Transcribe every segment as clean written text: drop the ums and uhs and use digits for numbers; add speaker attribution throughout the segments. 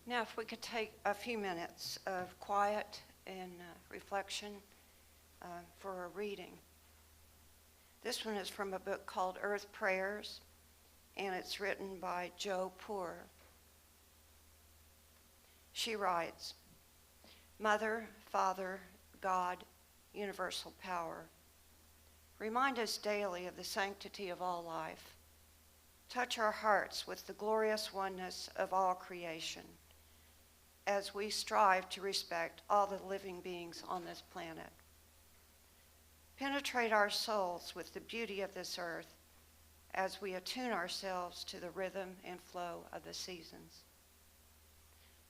Speaker 1: Now, if we could take a few minutes of quiet and reflection for a reading. This one is from a book called Earth Prayers, and it's written by Jo Poor. She writes, Mother, Father, God, universal power, remind us daily of the sanctity of all life. Touch our hearts with the glorious oneness of all creation as we strive to respect all the living beings on this planet. Penetrate our souls with the beauty of this earth as we attune ourselves to the rhythm and flow of the seasons.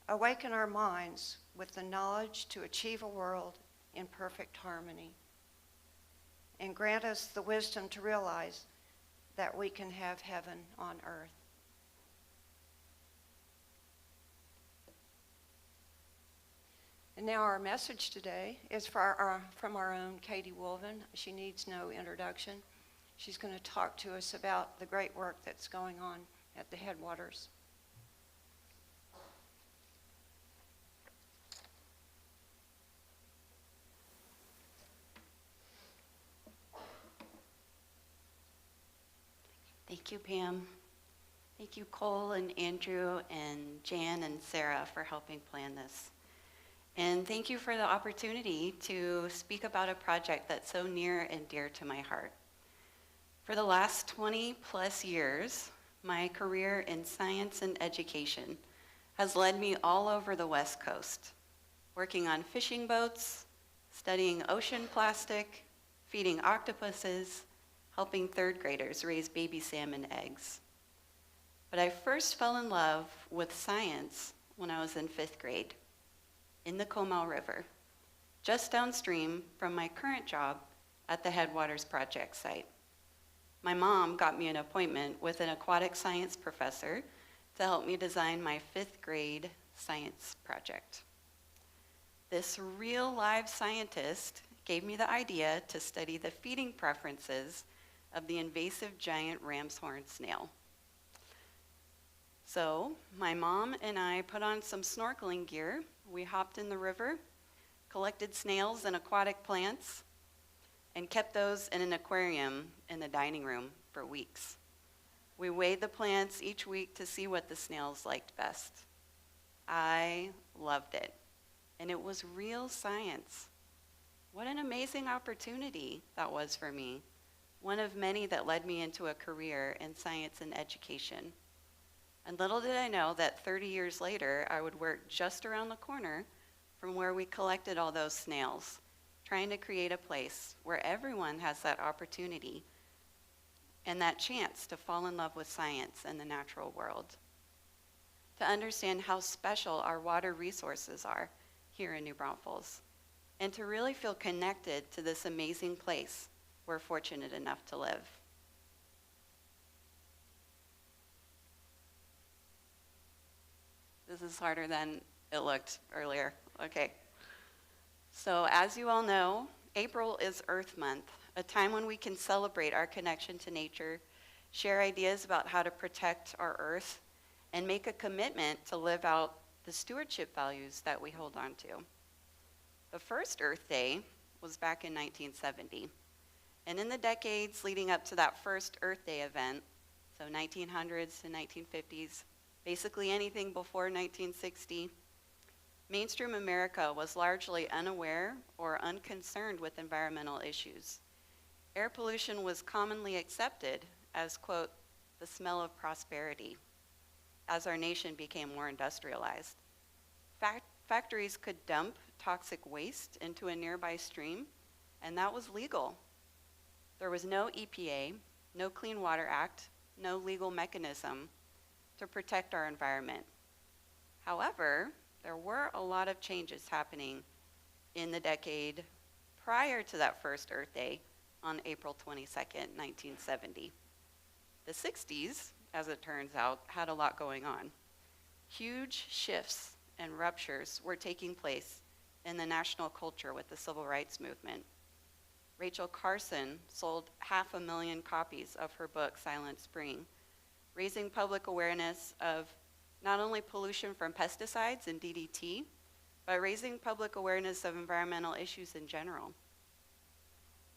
Speaker 1: Awaken our minds with the knowledge to achieve a world in perfect harmony, and grant us the wisdom to realize that we can have heaven on earth. And now our message today is from our own Katie Wolven. She needs no introduction. She's going to talk to us about the great work that's going on at the Headwaters.
Speaker 2: Thank you, Pam. Thank you, Cole and Andrew and Jan and Sarah for helping plan this. And thank you for the opportunity to speak about a project that's so near and dear to my heart. For the last 20 plus years, my career in science and education has led me all over the West Coast, working on fishing boats, studying ocean plastic, feeding octopuses, helping third graders raise baby salmon eggs. But I first fell in love with science when I was in 5th grade in the Comal River, just downstream from my current job at the Headwaters project site. My mom got me an appointment with an aquatic science professor to help me design my 5th grade science project. This real live scientist gave me the idea to study the feeding preferences of the invasive giant ram's horn snail. So my mom and I put on some snorkeling gear. We hopped in the river, collected snails and aquatic plants, and kept those in an aquarium in the dining room for weeks. We weighed the plants each week to see what the snails liked best. I loved it, and it was real science. What an amazing opportunity that was for me. One of many that led me into a career in science and education. And little did I know that 30 years later, I would work just around the corner from where we collected all those snails, trying to create a place where everyone has that opportunity and that chance to fall in love with science and the natural world, to understand how special our water resources are here in New Braunfels, and to really feel connected to this amazing place we're fortunate enough to live. This is harder than it looked earlier. Okay. So as you all know, April is Earth Month, a time when we can celebrate our connection to nature, share ideas about how to protect our Earth, and make a commitment to live out the stewardship values that we hold on to. The first Earth Day was back in 1970. And in the decades leading up to that first Earth Day event, so 1900s to 1950s, basically anything before 1960, mainstream America was largely unaware or unconcerned with environmental issues. Air pollution was commonly accepted as, quote, the smell of prosperity, as our nation became more industrialized. Factories could dump toxic waste into a nearby stream, and that was legal. There was no EPA, no Clean Water Act, no legal mechanism to protect our environment. However, there were a lot of changes happening in the decade prior to that first Earth Day on April 22nd, 1970. The 60s, as it turns out, had a lot going on. Huge shifts and ruptures were taking place in the national culture with the civil rights movement. Rachel Carson sold 500,000 copies of her book, Silent Spring, raising public awareness of not only pollution from pesticides and DDT, but raising public awareness of environmental issues in general.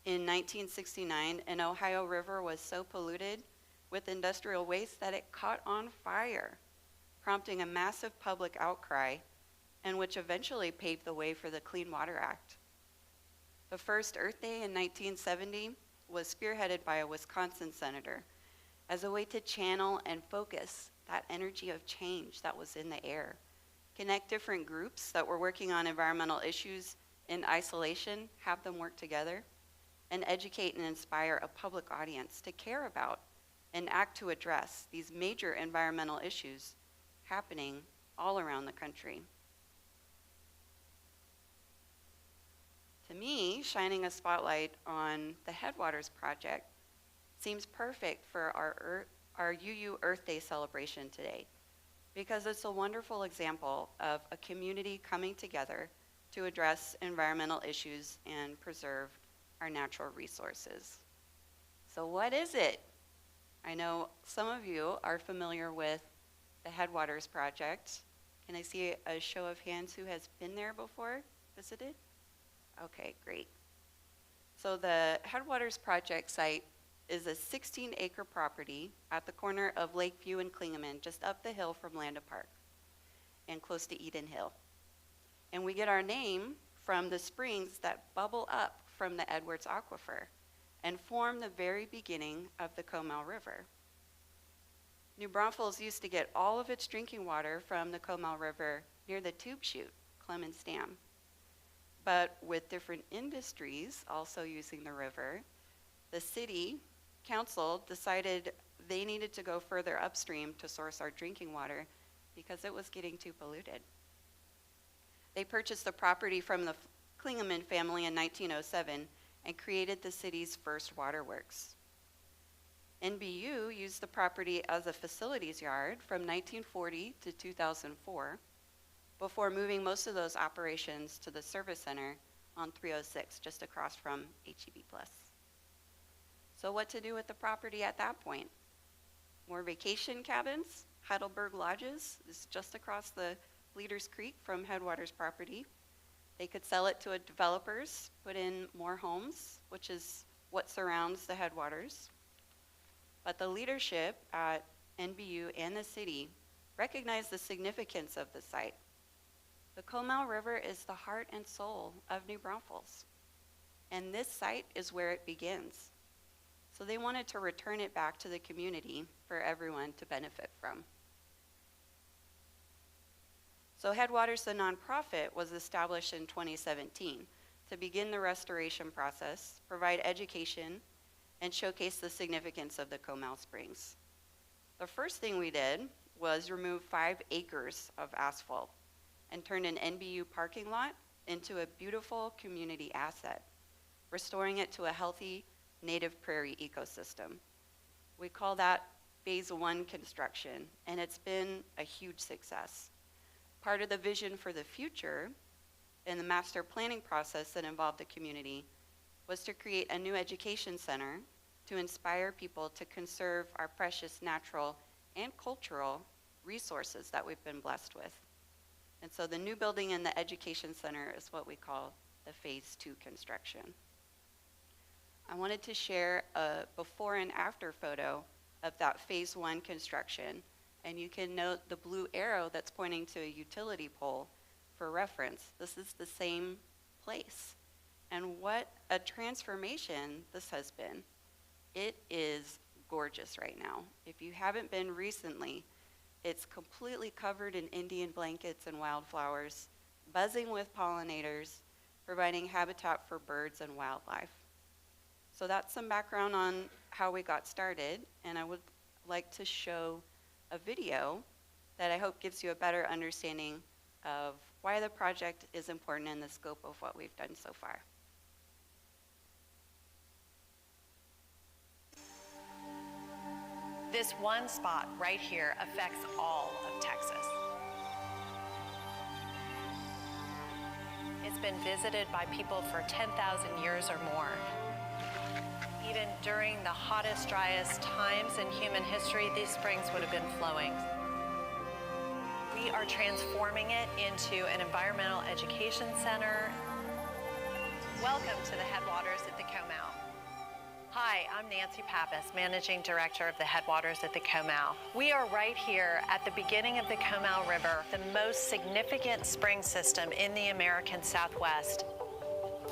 Speaker 2: In 1969, an Ohio river was so polluted with industrial waste that it caught on fire, prompting a massive public outcry, and which eventually paved the way for the Clean Water Act. The first Earth Day in 1970 was spearheaded by a Wisconsin senator as a way to channel and focus that energy of change that was in the air, connect different groups that were working on environmental issues in isolation, have them work together, and educate and inspire a public audience to care about and act to address these major environmental issues happening all around the country. To me, shining a spotlight on the Headwaters project seems perfect for our UU Earth Day celebration today, because it's a wonderful example of a community coming together to address environmental issues and preserve our natural resources. So what is it? I know some of you are familiar with the Headwaters project. Can I see a show of hands who has been there before, visited? Okay, great. So the Headwaters project site is a 16-acre property at the corner of Lakeview and Klingeman, just up the hill from Landa Park and close to Eden Hill. And we get our name from the springs that bubble up from the Edwards Aquifer and form the very beginning of the Comal River. New Braunfels used to get all of its drinking water from the Comal River near the tube chute, Clemens Dam. But with different industries also using the river, the city council decided they needed to go further upstream to source our drinking water because it was getting too polluted. They purchased the property from the Klingeman family in 1907 and created the city's first waterworks. NBU used the property as a facilities yard from 1940 to 2004 before moving most of those operations to the service center on 306, just across from HEB Plus. So what to do with the property at that point? More vacation cabins? Heidelberg Lodges is just across the Bleeders Creek from Headwaters property. They could sell it to developers, put in more homes, which is what surrounds the Headwaters. But the leadership at NBU and the city recognized the significance of the site. The Comal River is the heart and soul of New Braunfels, and this site is where it begins. So they wanted to return it back to the community for everyone to benefit from. So Headwaters, the nonprofit, was established in 2017 to begin the restoration process, provide education, and showcase the significance of the Comal Springs. The first thing we did was remove 5 acres of asphalt and turned an NBU parking lot into a beautiful community asset, restoring it to a healthy native prairie ecosystem. We call that phase 1 construction, and it's been a huge success. Part of the vision for the future in the master planning process that involved the community was to create a new education center to inspire people to conserve our precious natural and cultural resources that we've been blessed with. And so the new building in the education center is what we call the phase 2 construction. I wanted to share a before and after photo of that phase 1 construction, and you can note the blue arrow that's pointing to a utility pole for reference. This is the same place. And what a transformation this has been. It is gorgeous right now. If you haven't been recently, it's completely covered in Indian blankets and wildflowers, buzzing with pollinators, providing habitat for birds and wildlife. So that's some background on how we got started, and I would like to show a video that I hope gives you a better understanding of why the project is important in the scope of what we've done so far.
Speaker 3: This one spot right here affects all of Texas. It's been visited by people for 10,000 years or more. Even during the hottest, driest times in human history, these springs would have been flowing. We are transforming it into an environmental education center. Welcome to the Headwaters at the Comal. Hi, I'm Nancy Pappas, Managing Director of the Headwaters at the Comal. We are right here at the beginning of the Comal River, the most significant spring system in the American Southwest.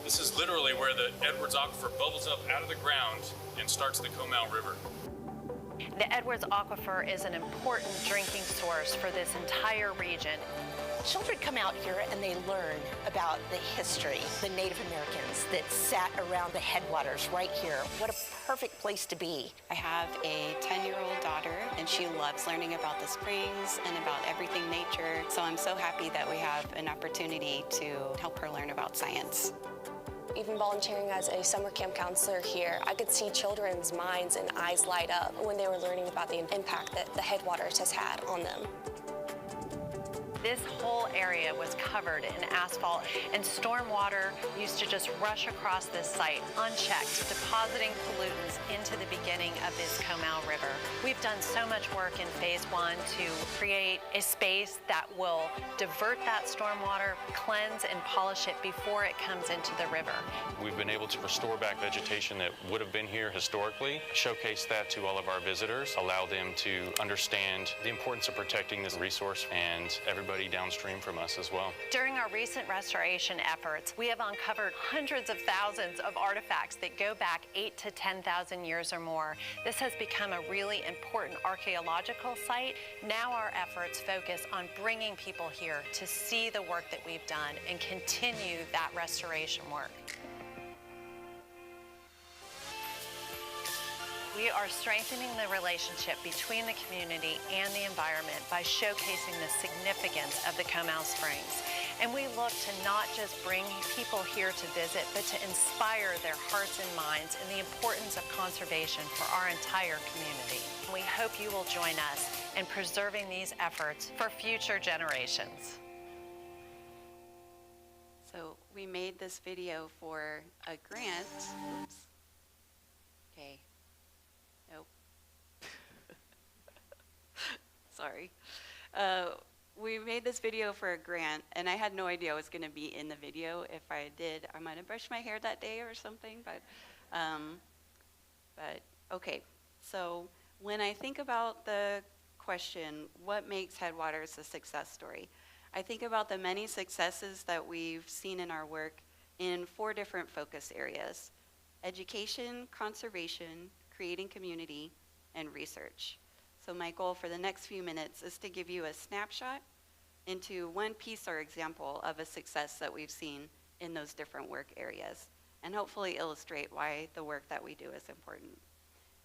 Speaker 4: This is literally where the Edwards Aquifer bubbles up out of the ground and starts the Comal River.
Speaker 3: The Edwards Aquifer is an important drinking source for this entire region.
Speaker 5: Children come out here and they learn about the history, the Native Americans that sat around the headwaters right here. What a perfect place to be.
Speaker 2: I have a 10-year-old daughter, and she loves learning about the springs and about everything nature. So I'm so happy that we have an opportunity to help her learn about science.
Speaker 6: Even volunteering as a summer camp counselor here, I could see children's minds and eyes light up when they were learning about the impact that the Headwaters has had on them.
Speaker 3: This whole area was covered in asphalt, and storm water used to just rush across this site unchecked, depositing pollutants into the beginning of this Comal River. We've done so much work in Phase 1 to create a space that will divert that storm water, cleanse and polish it before it comes into the river.
Speaker 4: We've been able to restore back vegetation that would have been here historically, showcase that to all of our visitors, allow them to understand the importance of protecting this resource and everybody downstream from us as well.
Speaker 3: During our recent restoration efforts, we have uncovered hundreds of thousands of artifacts that go back 8,000 to 10,000 years or more. This has become a really important archaeological site. Now our efforts focus on bringing people here to see the work that we've done and continue that restoration work. We are strengthening the relationship between the community and the environment by showcasing the significance of the Comal Springs. And we look to not just bring people here to visit, but to inspire their hearts and minds in the importance of conservation for our entire community. We hope you will join us in preserving these efforts for future generations.
Speaker 2: So we made this video for a grant. Oops. Okay. Nope. Sorry. We made this video for a grant, and I had no idea I was going to be in the video. If I did, I might have brushed my hair that day or something, but okay. So when I think about the question, what makes Headwaters a success story? I think about the many successes that we've seen in our work in 4 different focus areas: education, conservation, creating community, and research. So my goal for the next few minutes is to give you a snapshot into one piece or example of a success that we've seen in those different work areas, and hopefully illustrate why the work that we do is important.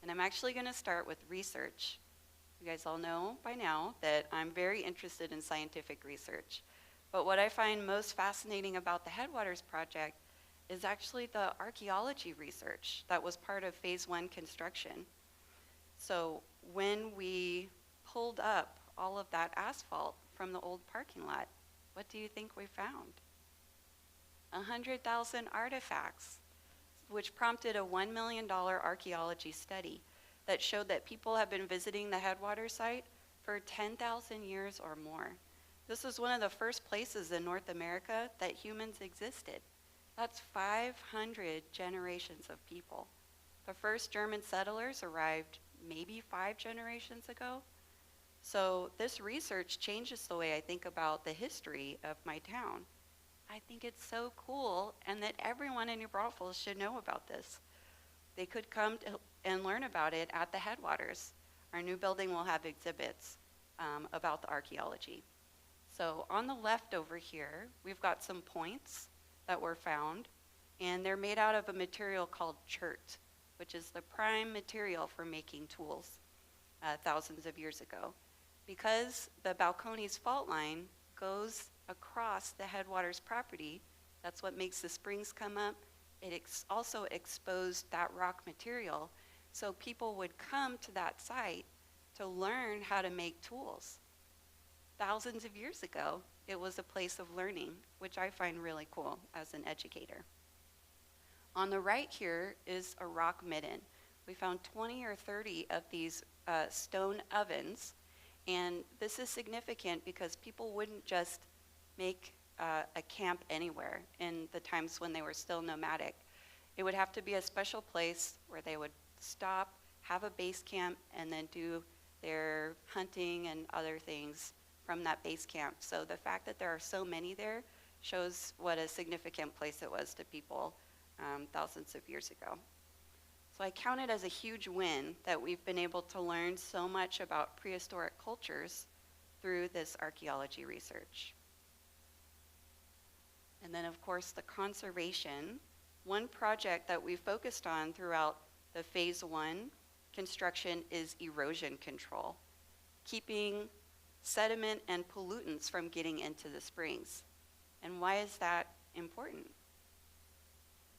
Speaker 2: And I'm actually going to start with research. You guys all know by now that I'm very interested in scientific research. But what I find most fascinating about the Headwaters project is actually the archaeology research that was part of Phase 1 construction. So when we pulled up all of that asphalt from the old parking lot, what do you think we found? 100,000 artifacts, which prompted a $1 million archaeology study that showed that people have been visiting the Headwaters site for 10,000 years or more. This is one of the first places in North America that humans existed. That's 500 generations of people. The first German settlers arrived maybe 5 generations ago. So this research changes the way I think about the history of my town. I think it's so cool, and that everyone in New Braunfels should know about this. They could come and learn about it at the Headwaters. Our new building will have exhibits about the archaeology. So on the left over here, we've got some points that were found, and they're made out of a material called chert, which is the prime material for making tools thousands of years ago. Because the Balcones fault line goes across the Headwaters property, that's what makes the springs come up. It also exposed that rock material, so people would come to that site to learn how to make tools. Thousands of years ago, it was a place of learning, which I find really cool as an educator. On the right here is a rock midden. We found 20 or 30 of these stone ovens, And this is significant because people wouldn't just make a camp anywhere in the times when they were still nomadic. It would have to be a special place where they would stop, have a base camp, and then do their hunting and other things from that base camp. So the fact that there are so many there shows what a significant place it was to people thousands of years ago. So I count it as a huge win that we've been able to learn so much about prehistoric cultures through this archaeology research. And then, of course, the conservation. One project that we focused on throughout the phase 1 construction is erosion control, keeping sediment and pollutants from getting into the springs. And why is that important?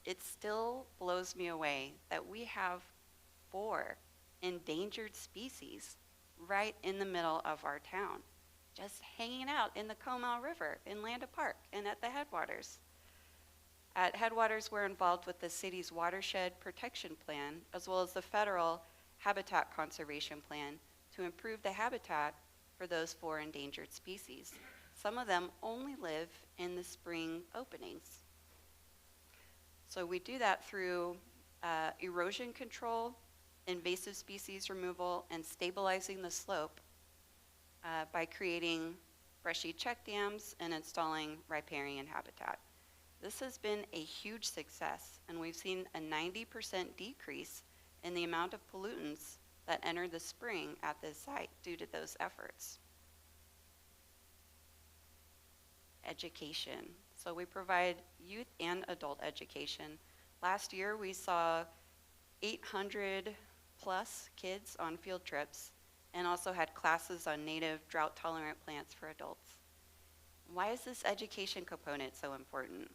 Speaker 2: It still blows me away that we have 4 endangered species right in the middle of our town, just hanging out in the Comal River in Landa Park and at the Headwaters. At Headwaters, we're involved with the city's watershed protection plan, as well as the federal habitat conservation plan to improve the habitat for those 4 endangered species. Some of them only live in the spring openings. So we do that through erosion control, invasive species removal, and stabilizing the slope by creating brushy check dams and installing riparian habitat. This has been a huge success, and we've seen a 90% decrease in the amount of pollutants that enter the spring at this site due to those efforts. Education. So we provide youth and adult education. Last year we saw 800 plus kids on field trips and also had classes on native drought-tolerant plants for adults. Why is this education component so important?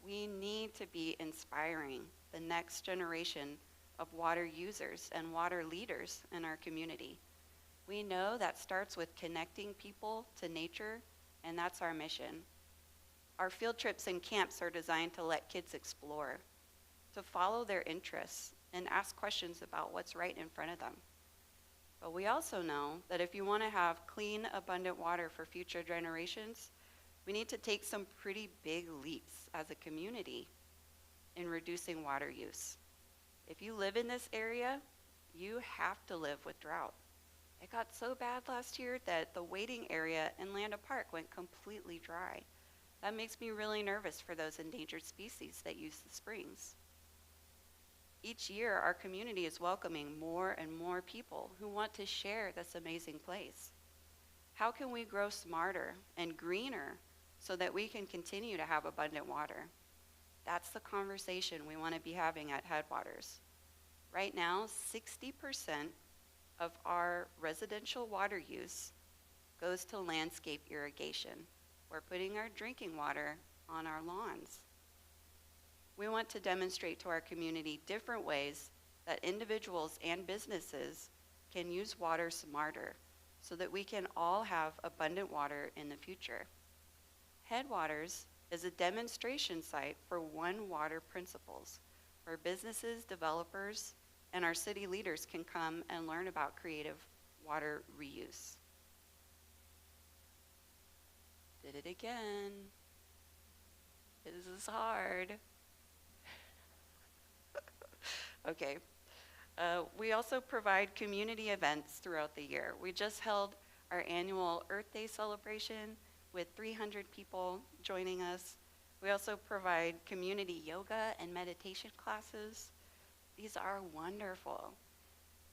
Speaker 2: We need to be inspiring the next generation of water users and water leaders in our community. We know that starts with connecting people to nature, and that's our mission. Our field trips and camps are designed to let kids explore, to follow their interests, and ask questions about what's right in front of them. But we also know that if you want to have clean, abundant water for future generations, we need to take some pretty big leaps as a community in reducing water use. If you live in this area, you have to live with drought. It got so bad last year that the waiting area in Landa Park went completely dry. That makes me really nervous for those endangered species that use the springs. Each year, our community is welcoming more and more people who want to share this amazing place. How can we grow smarter and greener so that we can continue to have abundant water? That's the conversation we want to be having at Headwaters. Right now, 60% of our residential water use goes to landscape irrigation. We're putting our drinking water on our lawns. We want to demonstrate to our community different ways that individuals and businesses can use water smarter so that we can all have abundant water in the future. Headwaters is a demonstration site for One Water principles, where businesses, developers, and our city leaders can come and learn about creative water reuse. Did it again. This is hard. Okay. We also provide community events throughout the year. We just held our annual Earth Day celebration with 300 people joining us. We also provide community yoga and meditation classes. These are wonderful.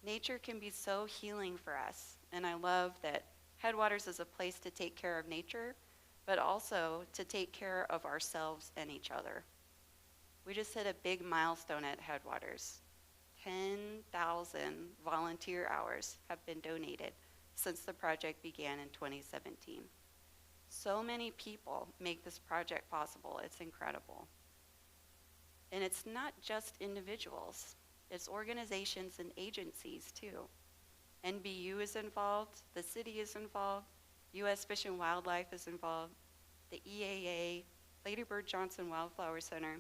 Speaker 2: Nature can be so healing for us, and I love that Headwaters is a place to take care of nature, but also to take care of ourselves and each other. We just hit a big milestone at Headwaters. 10,000 volunteer hours have been donated since the project began in 2017. So many people make this project possible. It's incredible. And it's not just individuals. It's organizations and agencies too. NBU is involved, the city is involved, U.S. Fish and Wildlife is involved, the EAA, Lady Bird Johnson Wildflower Center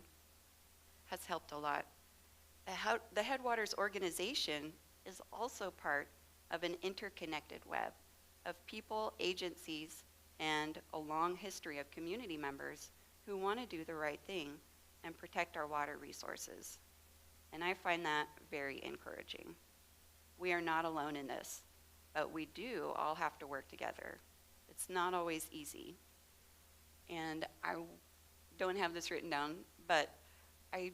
Speaker 2: has helped a lot. The Headwaters organization is also part of an interconnected web of people, agencies, and a long history of community members who want to do the right thing and protect our water resources. And I find that very encouraging. We are not alone in this, but we do all have to work together. It's not always easy. And I don't have this written down, but I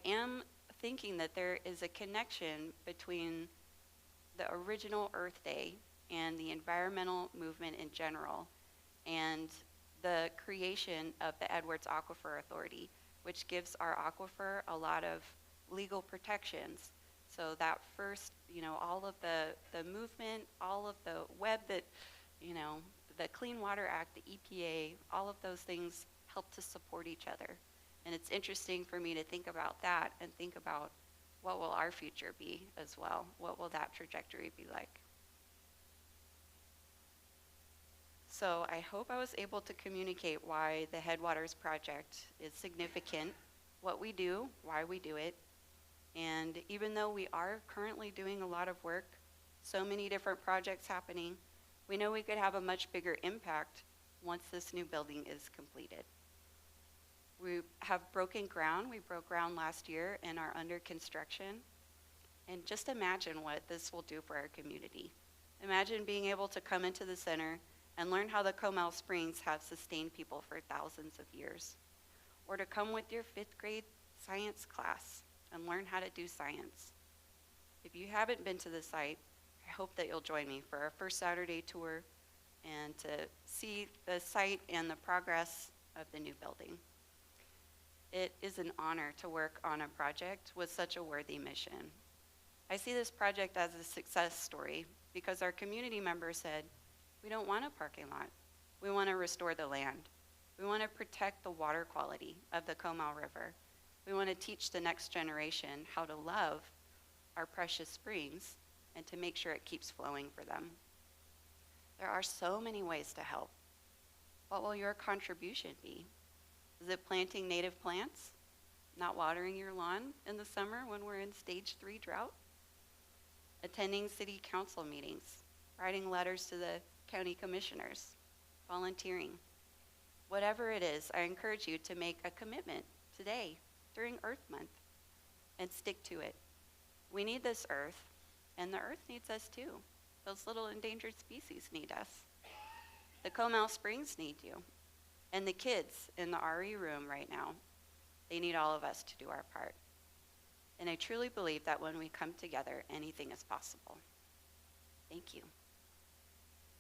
Speaker 2: am thinking that there is a connection between the original Earth Day and the environmental movement in general and the creation of the Edwards Aquifer Authority, which gives our aquifer a lot of legal protections. So that first, all of the movement, all of the web that, the Clean Water Act, the EPA, all of those things help to support each other. And it's interesting for me to think about that and think about what will our future be as well? What will that trajectory be like? So I hope I was able to communicate why the Headwaters Project is significant, what we do, why we do it. And even though we are currently doing a lot of work, so many different projects happening, we know we could have a much bigger impact once this new building is completed. We have broken ground. We broke ground last year and are under construction. And just imagine what this will do for our community. Imagine being able to come into the center and learn how the Comal Springs have sustained people for thousands of years. Or to come with your 5th grade science class and learn how to do science. If you haven't been to the site, I hope that you'll join me for our first Saturday tour and to see the site and the progress of the new building. It is an honor to work on a project with such a worthy mission. I see this project as a success story because our community members said, we don't want a parking lot. We want to restore the land. We want to protect the water quality of the Comal River. We want to teach the next generation how to love our precious springs and to make sure it keeps flowing for them. There are so many ways to help. What will your contribution be? Is it planting native plants? Not watering your lawn in the summer when we're in stage 3 drought? Attending city council meetings? Writing letters to the county commissioners? Volunteering? Whatever it is, I encourage you to make a commitment today during Earth Month and stick to it. We need this earth, and the earth needs us too. Those little endangered species need us. The Comal Springs need you. And the kids in the RE room right now, they need all of us to do our part. And I truly believe that when we come together, anything is possible. Thank you.